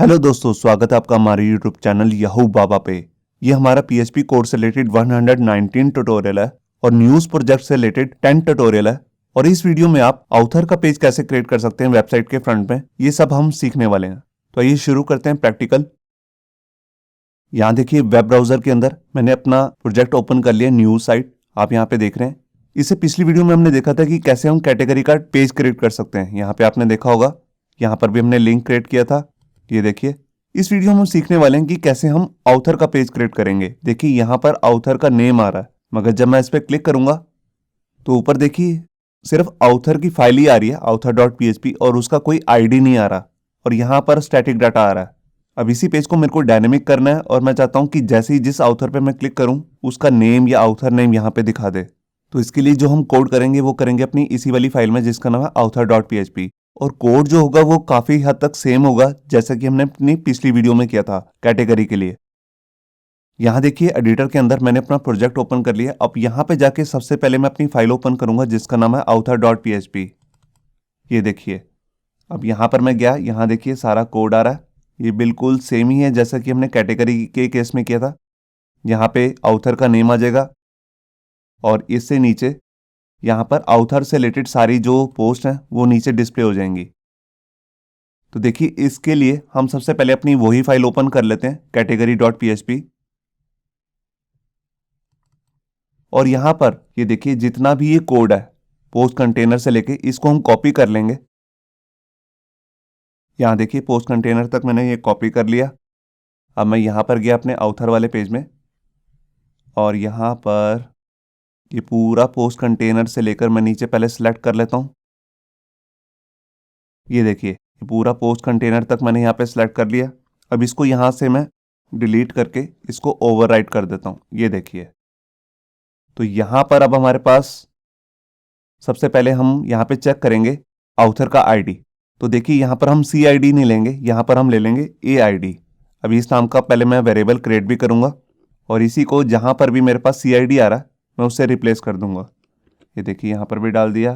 Hello दोस्तों, स्वागत है आपका हमारे यूट्यूब चैनल याहू बाबा पे। ये हमारा पीएचपी कोड से रिलेटेड 119 ट्यूटोरियल है और न्यूज़ प्रोजेक्ट से रिलेटेड 10 ट्यूटोरियल है। और इस वीडियो में आप ऑथर का पेज कैसे क्रिएट कर सकते हैं वेबसाइट के फ्रंट में, ये सब हम सीखने वाले हैं। तो आइए शुरू करते हैं प्रैक्टिकल। यहाँ देखिए, वेब ब्राउजर के अंदर मैंने अपना प्रोजेक्ट ओपन कर लिया, न्यूज़ साइट आप यहाँ पे देख रहे हैं। इससे पिछली वीडियो में हमने देखा था कि कैसे हम कैटेगरी का पेज क्रिएट कर सकते हैं। यहाँ पे आपने देखा होगा, यहाँ पर भी हमने लिंक क्रिएट किया था। ये देखिए, इस वीडियो में हम सीखने वाले हैं कि कैसे हम ऑथर का पेज क्रिएट करेंगे। देखिए यहाँ पर ऑथर का नेम आ रहा है, मगर जब मैं इस पर क्लिक करूंगा तो ऊपर देखिए सिर्फ ऑथर की फाइल ही आ रही है, author.php, और उसका कोई आईडी नहीं आ रहा और यहाँ पर स्टैटिक डाटा आ रहा है। अब इसी पेज को मेरे को डायनेमिक करना है और मैं चाहता हूँ कि जैसे ही जिस ऑथर पे मैं क्लिक करूँ उसका नेम या ऑथर नेम यहाँ पे दिखा दे। तो इसके लिए जो हम कोड करेंगे वो करेंगे अपनी इसी वाली फाइल में जिसका नाम है author.php। और कोड जो होगा वो काफी हद तक सेम होगा जैसा कि हमने अपनी पिछली वीडियो में किया था कैटेगरी के लिए। यहाँ देखिए, एडिटर के अंदर मैंने अपना प्रोजेक्ट ओपन कर लिया। अब यहाँ पे जाके सबसे पहले मैं अपनी फाइल ओपन करूंगा जिसका नाम है author.php। ये देखिए, अब यहाँ पर मैं गया, यहाँ देखिए सारा कोड आ रहा है, ये बिल्कुल सेम ही है जैसा कि हमने कैटेगरी के केस में किया था। यहाँ पे ऑथर का नेम आ जाएगा और इससे नीचे यहाँ पर ऑथर से रिलेटेड सारी जो पोस्ट हैं वो नीचे डिस्प्ले हो जाएंगी। तो देखिए, इसके लिए हम सबसे पहले अपनी वही फाइल ओपन कर लेते हैं category.php। और यहाँ पर ये देखिए जितना भी ये कोड है पोस्ट कंटेनर से लेके, इसको हम कॉपी कर लेंगे। यहाँ देखिए पोस्ट कंटेनर तक मैंने ये कॉपी कर लिया। अब मैं यहाँ पर गया अपने ऑथर वाले पेज में और यहाँ पर ये पूरा पोस्ट कंटेनर से लेकर मैं नीचे पहले सेलेक्ट कर लेता हूँ। ये देखिए, ये पूरा पोस्ट कंटेनर तक मैंने यहाँ पे सेलेक्ट कर लिया। अब इसको यहाँ से मैं डिलीट करके इसको ओवरराइट कर देता हूँ। ये देखिए, तो यहाँ पर अब हमारे पास सबसे पहले हम यहाँ पे चेक करेंगे ऑथर का आईडी। तो देखिए यहाँ पर हम सी आई डी नहीं लेंगे, यहाँ पर हम ले लेंगे ए आई डी। अभी इस नाम का पहले मैं वेरिएबल क्रिएट भी करूँगा और इसी को जहाँ पर भी मेरे पास सी आई डी आ रहा है मैं उससे रिप्लेस कर दूंगा। ये देखिए यहाँ पर भी डाल दिया।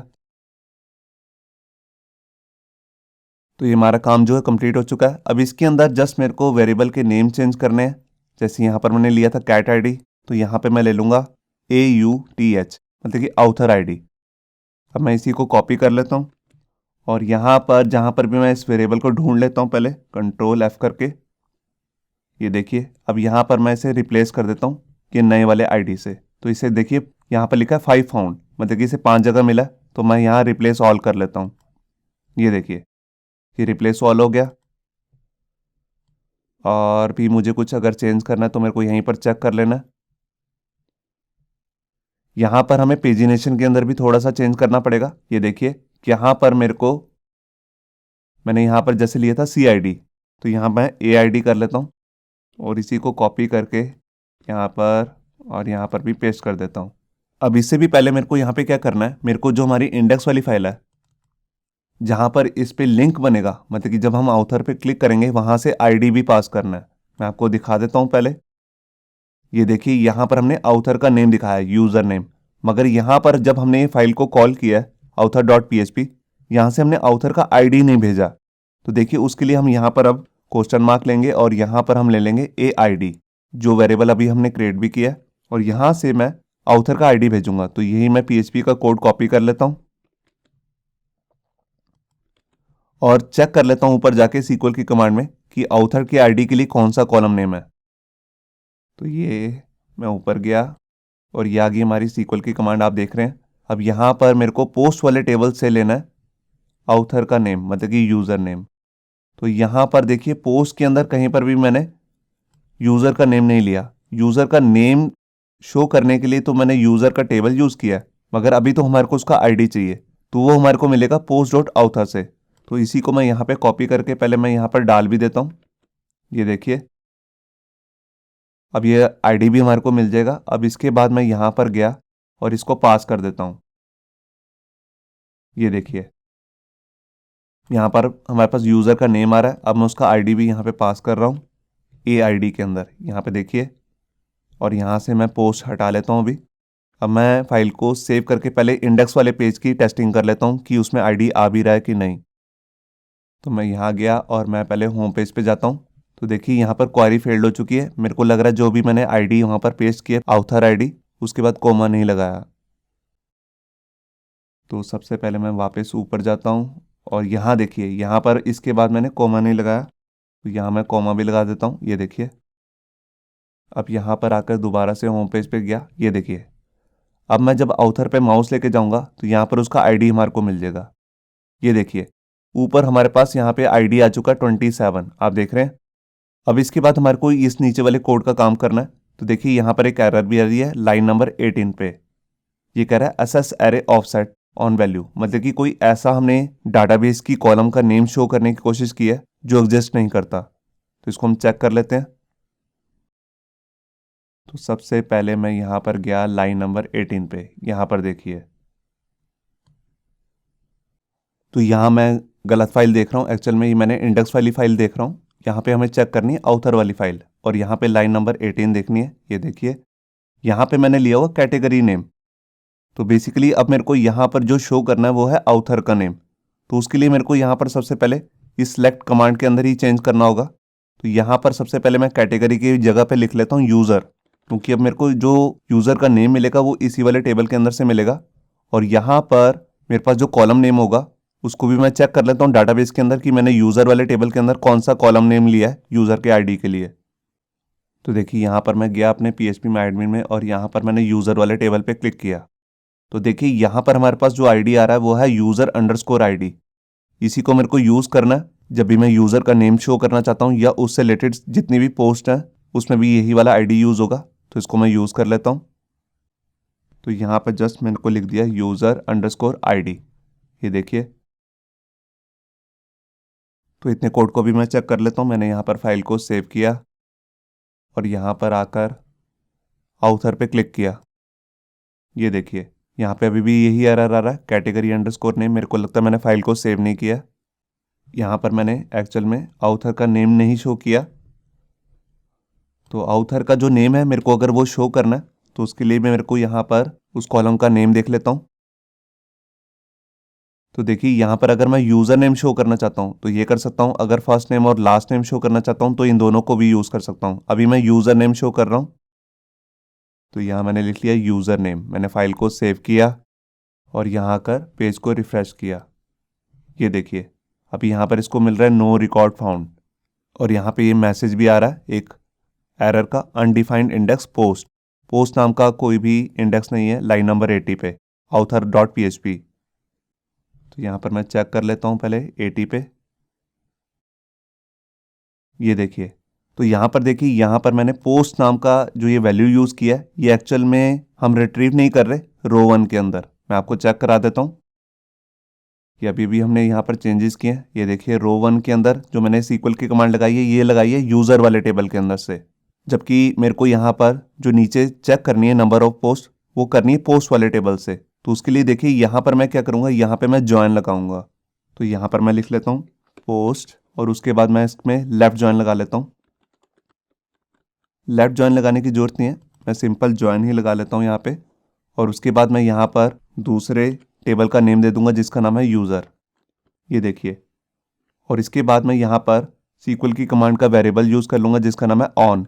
तो ये हमारा काम जो है कंप्लीट हो चुका है। अब इसके अंदर जस्ट मेरे को वेरिएबल के नेम चेंज करने हैं। जैसे यहाँ पर मैंने लिया था कैट आईडी, तो यहाँ पे मैं ले लूँगा AUTH, मतलब कि ऑथर आईडी। अब मैं इसी को कॉपी कर लेता हूँ और यहाँ पर जहाँ पर भी मैं इस वेरिएबल को ढूंढ लेता हूँ पहले Ctrl F करके। ये देखिए, अब यहाँ पर मैं इसे रिप्लेस कर देता हूँ कि नए वाले आईडी से। तो इसे देखिए यहाँ पर लिखा है 5 फाउंड, मतलब कि इसे 5 जगह मिला, तो मैं यहाँ रिप्लेस ऑल कर लेता हूँ। ये देखिए, ये रिप्लेस ऑल हो गया। और भी मुझे कुछ अगर चेंज करना है तो मेरे को यहीं पर चेक कर लेना है। यहाँ पर हमें पेजिनेशन के अंदर भी थोड़ा सा चेंज करना पड़ेगा। ये देखिए कि यहाँ पर मेरे को, मैंने यहाँ पर जैसे लिया था CID, तो यहाँ मैं AID कर लेता हूँ और इसी को कॉपी करके यहाँ पर और यहाँ पर भी पेस्ट कर देता हूँ। अब इससे भी पहले मेरे को यहाँ पे क्या करना है, मेरे को जो हमारी इंडेक्स वाली फाइल है जहाँ पर इस पे लिंक बनेगा, मतलब कि जब हम ऑथर पे क्लिक करेंगे वहाँ से आईडी भी पास करना है। मैं आपको दिखा देता हूँ पहले। ये देखिए यहाँ पर हमने ऑथर का नेम दिखाया है, यूज़र नेम, मगर यहाँ पर जब हमने ये फाइल को कॉल किया है author.php, यहाँ से हमने ऑथर का आईडी नहीं भेजा। तो देखिए उसके लिए हम यहाँ पर अब क्वेश्चन मार्क लेंगे और यहाँ पर हम ले लेंगे AID, जो वेरिएबल अभी हमने क्रिएट भी किया है, और यहाँ से मैं ऑथर का आईडी भेजूंगा। तो यही मैं PHP का कोड कॉपी कर लेता हूँ और चेक कर लेता हूँ ऊपर जाके SQL की कमांड में कि ऑथर की आईडी के लिए कौन सा कॉलम नेम है। तो ये मैं ऊपर गया और ये आ गई हमारी SQL की कमांड, आप देख रहे हैं। अब यहाँ पर मेरे को पोस्ट वाले टेबल से लेना है ऑथर का नेम, मतलब कि यूज़र नेम। तो यहाँ पर देखिए पोस्ट के अंदर कहीं पर भी मैंने यूज़र का नेम नहीं लिया। यूज़र का नेम शो करने के लिए तो मैंने यूज़र का टेबल यूज़ किया, मगर अभी तो हमारे को उसका आईडी चाहिए, तो वो हमारे को मिलेगा post.author से। तो इसी को मैं यहाँ पे कॉपी करके पहले मैं यहाँ पर डाल भी देता हूँ। ये देखिए, अब ये आईडी भी हमारे को मिल जाएगा। अब इसके बाद मैं यहाँ पर गया और इसको पास कर देता हूँ। ये देखिए यहाँ पर हमारे पास यूज़र का नेम आ रहा है। अब मैं उसका आईडी भी यहाँ पे पास कर रहा हूँ AID के अंदर, यहाँ पे देखिए। और यहाँ से मैं पोस्ट हटा लेता हूँ अभी। अब मैं फाइल को सेव करके पहले इंडेक्स वाले पेज की टेस्टिंग कर लेता हूँ कि उसमें आईडी आ भी रहा है कि नहीं। तो मैं यहाँ गया और मैं पहले होम पेज पे जाता हूँ। तो देखिए यहाँ पर क्वेरी फेल्ड हो चुकी है। मेरे को लग रहा है जो भी मैंने आईडी वहाँ पर पेस्ट किया ऑथर आईडी, उसके बाद कोमा नहीं लगाया। तो सबसे पहले मैं वापस ऊपर जाता हूँ और यहाँ देखिए यहाँ पर इसके बाद मैंने कोमा नहीं लगाया, तो यहाँ मैं कोमा भी लगा देता हूँ। ये देखिए अब यहाँ पर आकर दोबारा से होम पेज पे गया। ये देखिए अब मैं जब ऑथर पे माउस लेके जाऊँगा तो यहाँ पर उसका आईडी हमारे को मिल जाएगा। ये देखिए ऊपर हमारे पास यहाँ पे आईडी आ चुका 27, आप देख रहे हैं। अब इसके बाद हमारे को इस नीचे वाले कोड का काम करना है। तो देखिए यहाँ पर एक एरर भी आ रही है लाइन नंबर 18 पे। ये कह रहा है assess array offset on value, मतलब कि कोई ऐसा हमने डाटाबेस की कॉलम का नेम शो करने की कोशिश की है जो एग्जिस्ट नहीं करता। तो इसको हम चेक कर लेते हैं। तो सबसे पहले मैं यहाँ पर गया लाइन नंबर 18 पे, यहाँ पर देखिए। तो यहाँ मैं गलत फाइल देख रहा हूँ, एक्चुअल में ये मैंने इंडेक्स वाली फाइल देख रहा हूँ। यहाँ पे हमें चेक करनी है ऑथर वाली फाइल और यहाँ पे लाइन नंबर 18 देखनी है। ये देखिए यहाँ पे मैंने लिया हुआ कैटेगरी नेम। तो बेसिकली अब मेरे को यहाँ पर जो शो करना है वो है ऑथर का नेम। तो उसके लिए मेरे को यहाँ पर सबसे पहले इस सेलेक्ट कमांड के अंदर ही चेंज करना होगा। तो यहाँ पर सबसे पहले मैं कैटेगरी की जगह पे लिख लेता हूँ यूज़र, क्योंकि अब मेरे को जो यूज़र का नेम मिलेगा वो इसी वाले टेबल के अंदर से मिलेगा। और यहाँ पर मेरे पास जो कॉलम नेम होगा उसको भी मैं चेक कर लेता हूँ डाटाबेस के अंदर कि मैंने यूज़र वाले टेबल के अंदर कौन सा कॉलम नेम लिया है यूज़र के आईडी के लिए। तो देखिए यहाँ पर मैं गया अपने PHP माई एडमिन में और यहाँ पर मैंने यूज़र वाले टेबल पे क्लिक किया। तो देखिए यहाँ पर हमारे पास जो आईडी आ रहा है वो है यूज़र अंडरस्कोर आईडी। इसी को मेरे को यूज़ करना है जब भी मैं यूज़र का नेम शो करना चाहता हूँ या उससे रिलेटेड जितनी भी पोस्ट हैं उसमें भी यही वाला आईडी यूज़ होगा। तो इसको मैं यूज़ कर लेता हूँ। तो यहाँ पर जस्ट मैंने को लिख दिया यूज़र अंडरस्कोर आईडी। ये देखिए तो इतने कोड को भी मैं चेक कर लेता हूँ। मैंने यहाँ पर फाइल को सेव किया और यहाँ पर आकर ऑथर पे क्लिक किया। ये देखिए यहाँ पे अभी भी यही एरर आ रहा है कैटेगरी अंडरस्कोर नेम। मेरे को लगता है मैंने फाइल को सेव नहीं किया। यहाँ पर मैंने एक्चुअल में ऑथर का नेम नहीं शो किया। तो ऑथर का जो नेम है मेरे को अगर वो शो करना है तो उसके लिए मैं मेरे को यहाँ पर उस कॉलम का नेम देख लेता हूँ। तो देखिए यहाँ पर अगर मैं यूज़र नेम शो करना चाहता हूँ तो ये कर सकता हूँ। अगर फर्स्ट नेम और लास्ट नेम शो करना चाहता हूँ तो इन दोनों को भी यूज़ कर सकता हूँ। अभी मैं यूज़र नेम शो कर रहा हूँ। तो यहाँ मैंने लिख लिया यूज़र नेम। मैंने फाइल को सेव किया और यहाँ आकर पेज को रिफ़्रेश किया। ये देखिए अभी यहाँ पर इसको मिल रहा है नो रिकॉर्ड फाउंड और यहाँ पे ये मैसेज भी आ रहा है एक एरर का अनडिफाइंड इंडेक्स पोस्ट। पोस्ट नाम का कोई भी इंडेक्स नहीं है लाइन नंबर 80 पे author.php। तो यहाँ पर मैं चेक कर लेता हूँ पहले 80 पे। ये देखिए तो यहाँ पर देखिए यहाँ पर मैंने पोस्ट नाम का जो ये वैल्यू यूज़ किया है ये एक्चुअल में हम रिट्रीव नहीं कर रहे रो 1 के अंदर। मैं आपको चेक करा देता हूँ कि अभी भी हमने यहाँ पर चेंजेस किए हैं। ये देखिए रो 1 के अंदर जो मैंने SQL की कमांड लगाई है ये लगाई है यूज़र वाले टेबल के अंदर से, जबकि मेरे को यहाँ पर जो नीचे चेक करनी है नंबर ऑफ पोस्ट वो करनी है पोस्ट वाले टेबल से। तो उसके लिए देखिए यहाँ पर मैं क्या करूँगा, यहाँ पर मैं ज्वाइन लगाऊंगा। तो यहाँ पर मैं लिख लेता हूँ पोस्ट और उसके बाद मैं इसमें लेफ़्ट ज्वाइन लगा लेता हूँ। लेफ़्ट ज्वाइन लगाने की ज़रूरत नहीं है, मैं सिंपल ज्वाइन ही लगा लेता हूँ यहाँ पे। और उसके बाद मैं यहाँ पर दूसरे टेबल का नेम दे दूंगा जिसका नाम है यूज़र। ये देखिए और इसके बाद मैं यहाँ पर SQL की कमांड का वेरिएबल यूज़ कर लूँगा जिसका नाम है ऑन।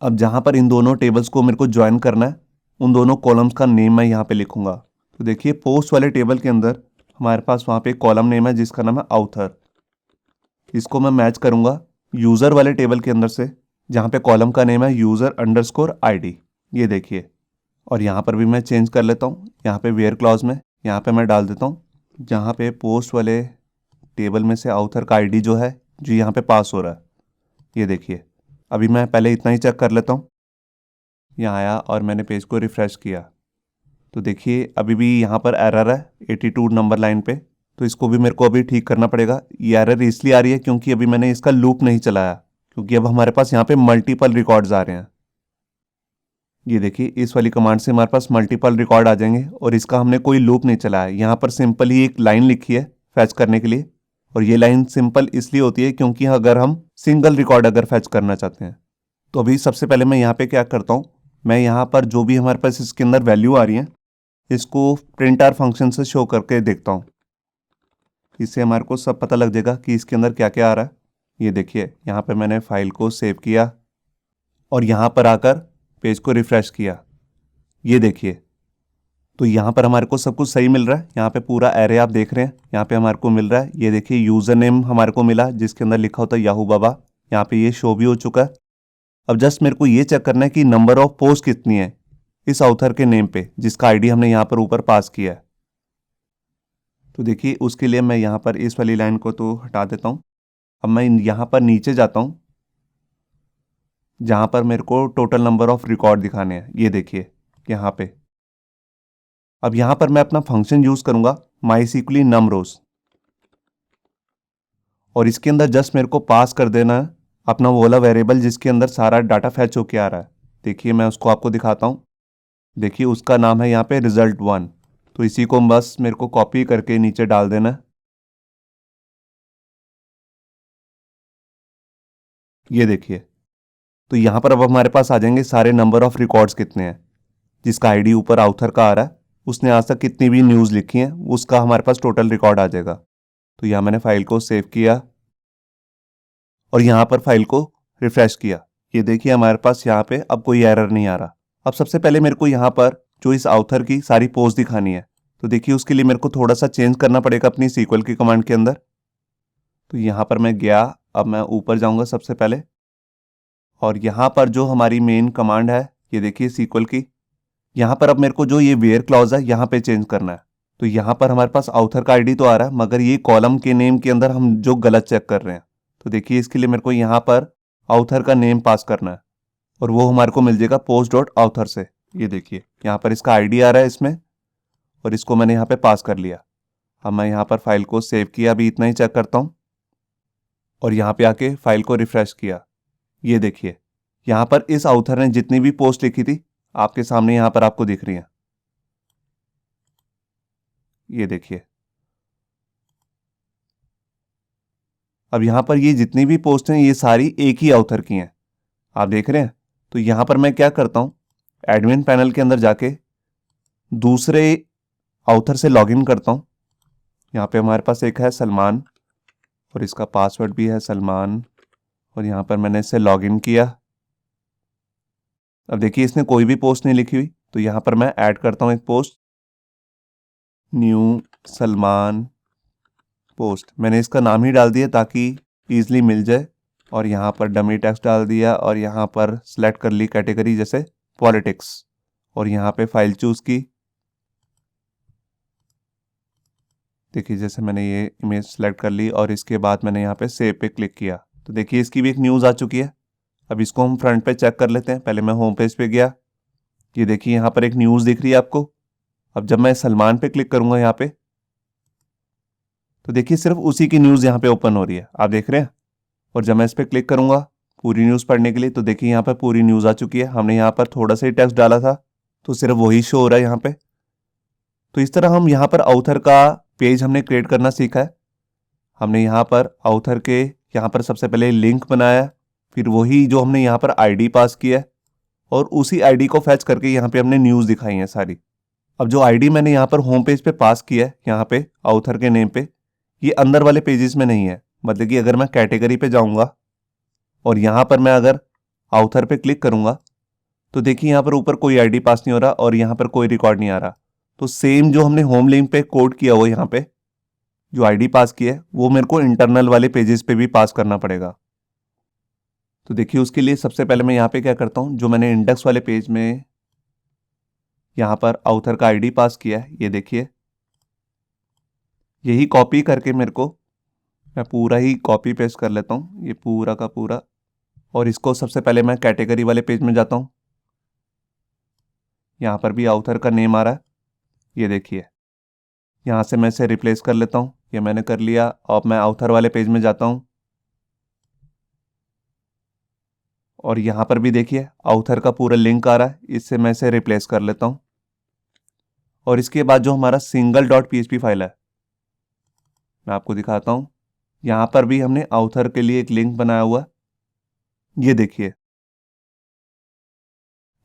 अब जहाँ पर इन दोनों टेबल्स को मेरे को ज्वाइन करना है उन दोनों कॉलम्स का नेम मैं यहाँ पे लिखूँगा। तो देखिए पोस्ट वाले टेबल के अंदर हमारे पास वहाँ पे कॉलम नेम है जिसका नाम है ऑथर। इसको मैं मैच करूँगा यूज़र वाले टेबल के अंदर से जहाँ पे कॉलम का नेम है यूज़र अंडरस्कोर आईडी। ये देखिए और यहाँ पर भी मैं चेंज कर लेता हूँ। यहाँ पे वेयर क्लॉज में यहाँ पे मैं डाल देता हूँ जहाँ पे पोस्ट वाले टेबल में से ऑथर का आईडी जो है जो यहाँ पे पास हो रहा है। ये देखिए अभी मैं पहले इतना ही चेक कर लेता हूँ। यहाँ आया और मैंने पेज को रिफ़्रेश किया तो देखिए अभी भी यहाँ पर एरर है 82 नंबर लाइन पे। तो इसको भी मेरे को अभी ठीक करना पड़ेगा। ये एरर इसलिए आ रही है क्योंकि अभी मैंने इसका लूप नहीं चलाया, क्योंकि अब हमारे पास यहाँ पे मल्टीपल रिकॉर्ड्स आ रहे हैं। ये देखिए इस वाली कमांड से हमारे पास मल्टीपल रिकॉर्ड आ जाएंगे और इसका हमने कोई लूप नहीं चलाया। यहाँ पर सिंपल ही एक लाइन लिखी है फैच करने के लिए और ये लाइन सिंपल इसलिए होती है क्योंकि अगर हम सिंगल रिकॉर्ड अगर फैच करना चाहते हैं तो अभी सबसे पहले मैं यहाँ पे क्या करता हूँ, मैं यहाँ पर जो भी हमारे पास इसके अंदर वैल्यू आ रही है इसको प्रिंटर फंक्शन से शो करके देखता हूँ। इससे हमारे को सब पता लग जाएगा कि इसके अंदर क्या क्या आ रहा है। ये देखिए यहाँ पे मैंने फाइल को सेव किया और यहाँ पर आकर पेज को रिफ्रेश किया। ये देखिए, तो यहाँ पर हमारे को सब कुछ सही मिल रहा है। यहाँ पे पूरा एरे आप देख रहे हैं, यहाँ पे हमारे को मिल रहा है। ये देखिए यूज़र नेम हमारे को मिला जिसके अंदर लिखा होता है याहू बाबा। यहाँ पे ये शो भी हो चुका है। अब जस्ट मेरे को ये चेक करना है कि नंबर ऑफ पोस्ट कितनी है इस ऑथर के नेम पे जिसका आईडी हमने यहाँ पर ऊपर पास किया है। तो देखिए उसके लिए मैं यहाँ पर इस वाली लाइन को तो हटा देता हूँ। अब मैं यहाँ पर नीचे जाता हूँ जहाँ पर मेरे को टोटल नंबर ऑफ रिकॉर्ड दिखाने हैं। ये देखिए यहाँ पे। अब यहाँ पर मैं अपना फंक्शन यूज करूंगा MySQL num_rows और इसके अंदर जस्ट मेरे को पास कर देना है अपना वो वाला वेरिएबल जिसके अंदर सारा डाटा फैच होके आ रहा है। देखिए मैं उसको आपको दिखाता हूँ। देखिए उसका नाम है यहाँ पे result1। तो इसी को बस मेरे को कॉपी करके नीचे डाल देना है। ये देखिए, तो यहाँ पर अब हमारे पास आ जाएंगे सारे नंबर ऑफ रिकॉर्ड्स कितने हैं जिसका आईडी ऊपर ऑथर का आ रहा है। उसने आज तक कितनी भी न्यूज़ लिखी है उसका हमारे पास टोटल रिकॉर्ड आ जाएगा। तो यहाँ मैंने फाइल को सेव किया और यहाँ पर फाइल को रिफ्रेश किया। ये देखिए हमारे पास यहाँ पे अब कोई एरर नहीं आ रहा। अब सबसे पहले मेरे को यहाँ पर जो इस ऑथर की सारी पोस्ट दिखानी है, तो देखिए उसके लिए मेरे को थोड़ा सा चेंज करना पड़ेगा अपनी सीक्वल की कमांड के अंदर। तो यहाँ पर मैं गया, अब मैं ऊपर जाऊँगा सबसे पहले और यहाँ पर जो हमारी मेन कमांड है ये देखिए सीक्वल की, यहाँ पर अब मेरे को जो ये वेयर क्लॉज है यहाँ पे चेंज करना है। तो यहाँ पर हमारे पास ऑथर का आईडी तो आ रहा है मगर ये कॉलम के नेम के अंदर हम जो गलत चेक कर रहे हैं। तो देखिए इसके लिए मेरे को यहाँ पर ऑथर का नेम पास करना है और वो हमारे को मिल जाएगा post.author से। ये देखिए यहाँ पर इसका आईडी आ रहा है इसमें और इसको मैंने यहाँ पे पास कर लिया। अब मैं यहाँ पर फाइल को सेव किया, अभी इतना ही चेक करता हूँ और यहाँ पे आके फाइल को रिफ्रेश किया। ये देखिए यहाँ पर इस ऑथर ने जितनी भी पोस्ट लिखी थी आपके सामने यहाँ पर आपको दिख रही है। ये देखिए अब यहाँ पर ये जितनी भी पोस्ट हैं ये सारी एक ही ऑथर की हैं, आप देख रहे हैं। तो यहाँ पर मैं क्या करता हूँ, एडमिन पैनल के अंदर जाके दूसरे ऑथर से लॉगिन करता हूँ। यहाँ पे हमारे पास एक है सलमान और इसका पासवर्ड भी है सलमान और यहाँ पर मैंने इससे लॉगिन किया। अब देखिए इसने कोई भी पोस्ट नहीं लिखी हुई, तो यहाँ पर मैं ऐड करता हूँ एक पोस्ट, न्यू सलमान पोस्ट। मैंने इसका नाम ही डाल दिया ताकि ईजिली मिल जाए और यहाँ पर डमी टेक्स्ट डाल दिया और यहाँ पर सिलेक्ट कर ली कैटेगरी जैसे पॉलिटिक्स और यहाँ पे फाइल चूज की। देखिए जैसे मैंने ये इमेज सेलेक्ट कर ली और इसके बाद मैंने यहाँ पे सेव पे क्लिक किया तो देखिए इसकी भी एक न्यूज़ आ चुकी है। अब इसको हम फ्रंट पे चेक कर लेते हैं। पहले मैं होम पेज पे गया, ये देखिए यहाँ पर एक न्यूज़ दिख रही है आपको। अब जब मैं सलमान पे क्लिक करूंगा यहाँ पे तो देखिए सिर्फ उसी की न्यूज़ यहाँ पे ओपन हो रही है, आप देख रहे हैं। और जब मैं इस पर क्लिक करूंगा पूरी न्यूज़ पढ़ने के लिए तो देखिए यहाँ पर पूरी न्यूज़ आ चुकी है। हमने यहाँ पर थोड़ा सा ही टेक्स्ट डाला था तो सिर्फ वही शो हो रहा है यहाँ पे। तो इस तरह हम यहाँ पर ऑथर का पेज हमने क्रिएट करना सीखा है। हमने यहाँ पर ऑथर के यहाँ पर सबसे पहले लिंक बनाया, फिर वही जो हमने यहाँ पर आईडी पास किया है और उसी आईडी को फैच करके यहाँ पे हमने न्यूज़ दिखाई है सारी। अब जो आईडी मैंने यहाँ पर होम पेज पे पास किया है यहाँ पे ऑथर के नेम पे, ये अंदर वाले पेजेस में नहीं है। मतलब कि अगर मैं कैटेगरी पे जाऊँगा और यहाँ पर मैं अगर ऑथर पे क्लिक करूँगा तो देखिए यहाँ पर ऊपर कोई आईडी पास नहीं हो रहा और यहाँ पर कोई रिकॉर्ड नहीं आ रहा। तो सेम जो हमने होम लिंक पे कोड किया हुआ यहाँ पे जो आईडी पास की है वो मेरे को इंटरनल वाले पेजेस पे भी पास करना पड़ेगा। तो देखिए उसके लिए सबसे पहले मैं यहाँ पे क्या करता हूँ, जो मैंने इंडेक्स वाले पेज में यहाँ पर ऑथर का आईडी पास किया है ये देखिए, यही कॉपी करके मेरे को मैं पूरा ही कॉपी पेस्ट कर लेता हूँ ये पूरा का पूरा। और इसको सबसे पहले मैं कैटेगरी वाले पेज में जाता हूँ, यहाँ पर भी ऑथर का नेम आ रहा है ये देखिए। यहाँ से मैं इसे रिप्लेस कर लेता हूँ, ये मैंने कर लिया। अब मैं ऑथर वाले पेज में जाता हूँ और यहाँ पर भी देखिए ऑथर का पूरा लिंक आ रहा है, इससे मैं इसे रिप्लेस कर लेता हूँ। और इसके बाद जो हमारा सिंगल डॉट पीएचपी फाइल है मैं आपको दिखाता हूँ। यहाँ पर भी हमने ऑथर के लिए एक लिंक बनाया हुआ है, ये देखिए।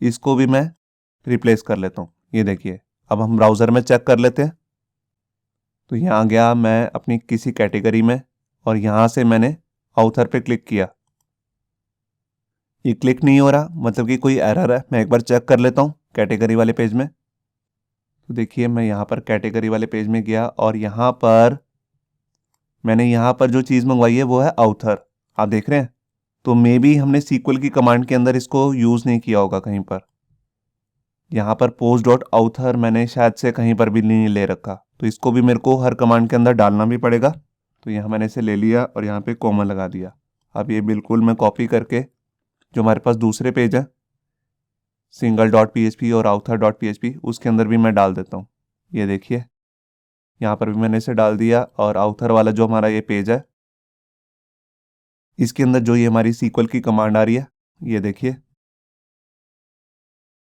इसको भी मैं रिप्लेस कर लेता हूँ, ये देखिए। अब हम ब्राउज़र में चेक कर लेते हैं तो यहाँ गया मैं अपनी किसी कैटेगरी में और यहाँ से मैंने ऑथर पे क्लिक किया। ये क्लिक नहीं हो रहा, मतलब कि कोई एरर है। मैं एक बार चेक कर लेता हूँ कैटेगरी वाले पेज में। तो देखिए मैं यहाँ पर कैटेगरी वाले पेज में गया और यहाँ पर मैंने यहाँ पर जो चीज़ मंगवाई है वो है ऑथर, आप देख रहे हैं। तो मे बी हमने सीक्वल की कमांड के अंदर इसको यूज़ नहीं किया होगा कहीं पर। यहाँ पर पोस्ट डॉट ऑथर मैंने शायद से कहीं पर भी नहीं ले रखा, तो इसको भी मेरे को हर कमांड के अंदर डालना भी पड़ेगा। तो यहाँ मैंने इसे ले लिया और यहाँ पे कॉमा लगा दिया। अब ये बिल्कुल मैं कॉपी करके जो हमारे पास दूसरे पेज है सिंगल डॉट PHP और ऑथर डॉट PHP, उसके अंदर भी मैं डाल देता हूँ। ये देखिए यहाँ पर भी मैंने इसे डाल दिया और ऑथर वाला जो हमारा ये पेज है इसके अंदर जो ये हमारी सीक्वल की कमांड आ रही है, ये देखिए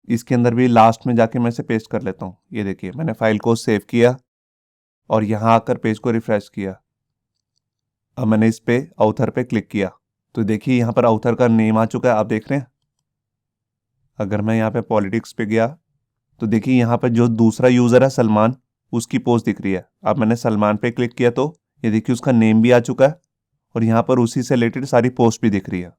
इसके अंदर भी लास्ट में जाके मैं इसे पेस्ट कर लेता हूँ। ये देखिए मैंने फाइल को सेव किया और यहाँ आकर पेज को रिफ्रेश किया। अब मैंने इस पे ऑथर पे क्लिक किया तो देखिए यहाँ पर ऑथर का नेम आ चुका है, आप देख रहे हैं। अगर मैं यहाँ पे पॉलिटिक्स पे गया तो देखिए यहाँ पर जो दूसरा यूज़र है सलमान, उसकी पोस्ट दिख रही है। अब मैंने सलमान पे क्लिक किया तो ये देखिए उसका नेम भी आ चुका है और यहाँ पर उसी से रिलेटेड सारी पोस्ट भी दिख रही है।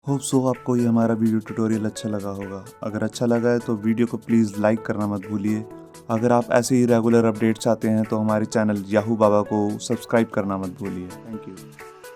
होप सो आपको ये हमारा वीडियो ट्यूटोरियल अच्छा लगा होगा। अगर अच्छा लगा है तो वीडियो को प्लीज़ लाइक करना मत भूलिए। अगर आप ऐसे ही रेगुलर अपडेट चाहते हैं तो हमारे चैनल याहू बाबा को सब्सक्राइब करना मत भूलिए। Thank you.